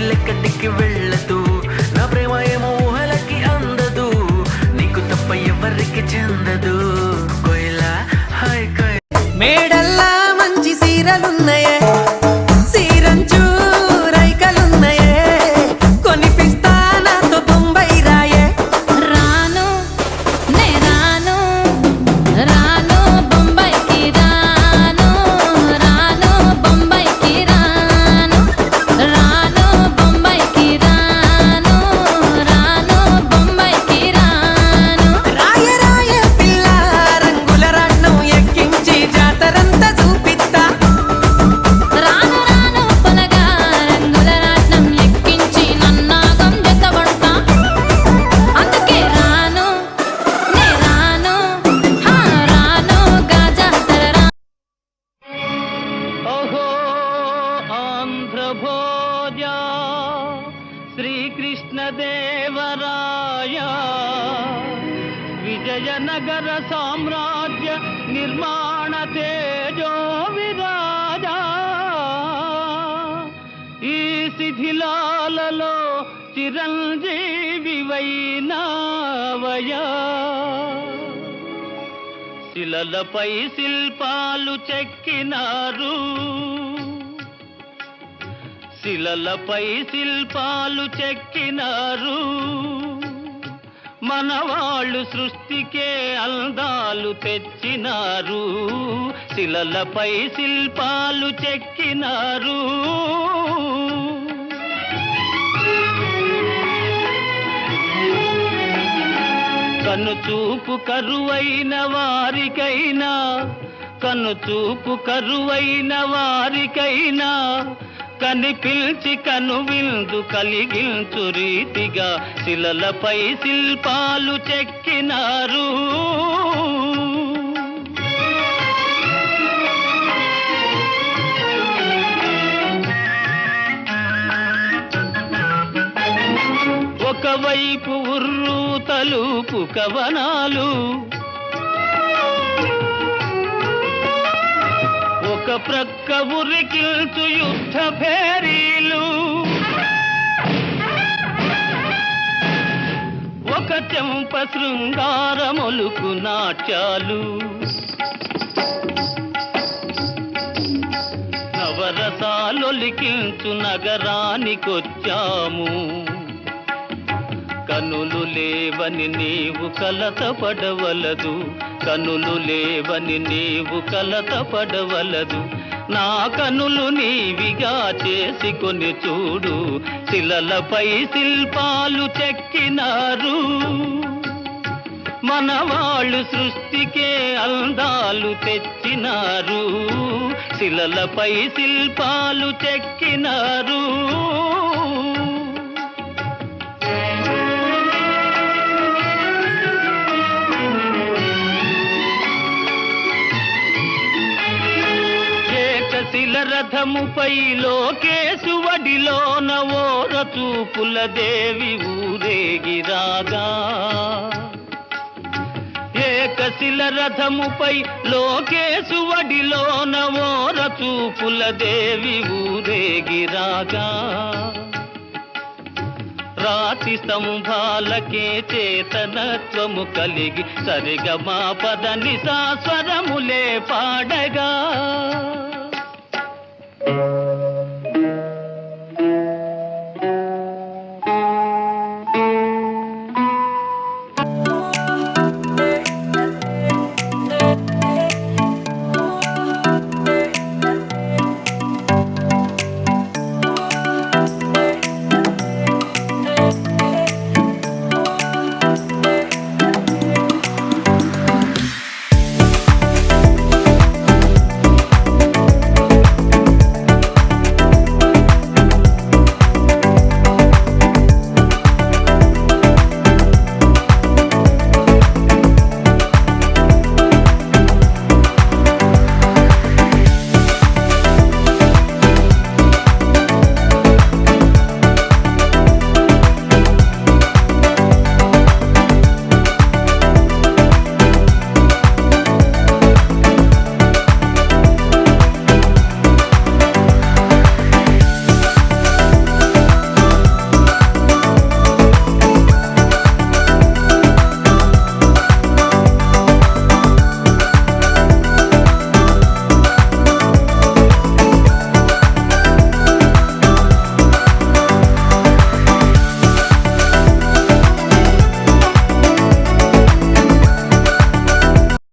దిల్లెక్కడికి వెళ్ళదు, నా ప్రేమ ఏమో ఊహలకి అందదు, నీకు తప్ప ఎవరికి చెందదు. కోయిలా హాయ్ కోయిలా మేడల్లా మంచి సీరలున్నాయే, సీరంచు రైకలున్నాయే, కొనిపిస్తా నాతో బొంబై రాయే. రాను నే రాను రాను బొంబైకి రాను, రాను బొంబైకి రాను, రాను బొంబైకి రాను, రాను బొంబైకి రాను. రాయ రాయ పిల్ల రంగుల రాట్నం ఎక్కించి జాతరంతా చూపిస్తా. రాను రాను పొలగా రంగుల రాట్నం ఎక్కించి నన్నాగం జతబడతా. అందుకే రాను నే రాను, హా రాను గాజాతర రా. అహో ఆంధ్రభోజ శ్రీకృష్ణదేవరాయ విజయనగర సామ్రాజ్య నిర్మాణ తేజో విరాజ. ఈ శిథిలాలలో చిరంజీవి వైనావయా, శిలలపై శిల్పాలు చెక్కినారు, శిలలపై శిల్పాలు చెక్కినారు, మనవాళ్ళు సృష్టికే అందాలు తెచ్చినారు, శిలలపై శిల్పాలు చెక్కినారు. కనుచూపు కరువైన వారికైనా, కనుచూపు కరువైన వారికైనా కనిపిల్చి కనువిందు కలిగించు రీతిగా శిలలపై శిల్పాలు చెక్కినారు. ఒకవైపు ఉర్రు తలుపు కవనాలు, ఒక ప్రక్క ఉరికిల్చు యుద్ధ భేరీలు, ఒక చెంప శృంగారమొలుకు నాట్యాలు, నవరసాలొలికించు నగరానికొచ్చాము. కనులు లేవని నీవు కలతపడవలదు, కనులు లేవని నీవు కలతపడవలదు, నా కనులు నీవిగా చేసుకొని చూడు, శిలలపై శిల్పాలు చెక్కినారు, మనవాళ్ళు సృష్టికే అందాలు తెచ్చినారు, శిలలపై శిల్పాలు చెక్కినారు. శిల రథముపై లోకేశువడిలోన ఓర చూపుల దేవి ఊరేగిరాగా, ఏకశిల రథముపై లోకేశువడిలోన ఓర చూపుల దేవి ఊరేగిరాగా, రాతి స్తంభాలకే చేతనత్వము కలిగి సరిగమా పద నిసా స్వరములే పాడగా.